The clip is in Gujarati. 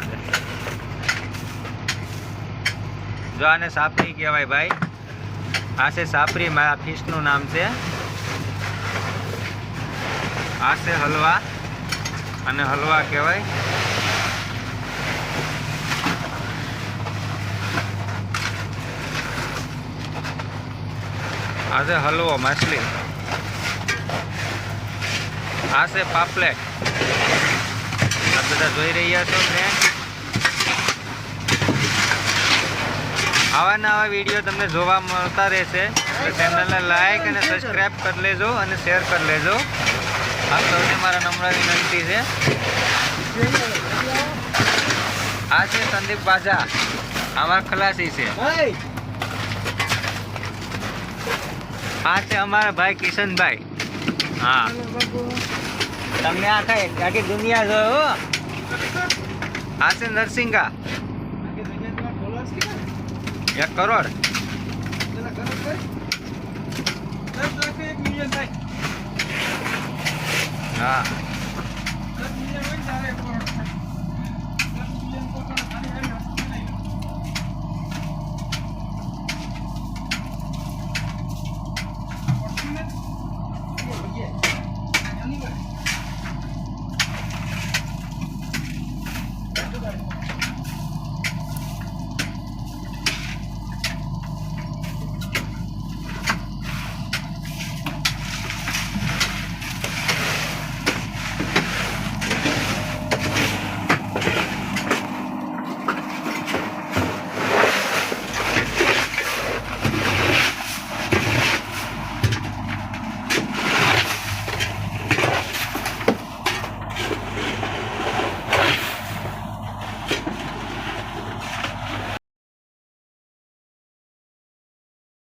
છે. જો આને સાપરી કહેવાય ભાઈ. આ છે સાપરી, મારા ફિશનું નામ છે. આ છે હલવા, અને હલવા કહેવાય. આ છે હલવો માછલી. આ છે પાપલેટ. આ બધા જોઈ રહ્યા છો ફ્રેન્ડ. આવા નવા વિડીયો તમને જોવા મળતા રહેશે. ચેનલને લાઈક અને સબસ્ક્રાઈબ કરી લેજો અને શેર કરી લેજો. આ સૌને મારા નમ્ર વિનંતી છે. આ છે સંદીપ બાજા, અમારા ખલાસી છે. આ છે અમારા ભાઈ કિશનભાઈ. હા, તમને આખી દુનિયા જોયો. આ છે નરસિંગા, 1 કરોડ. હા,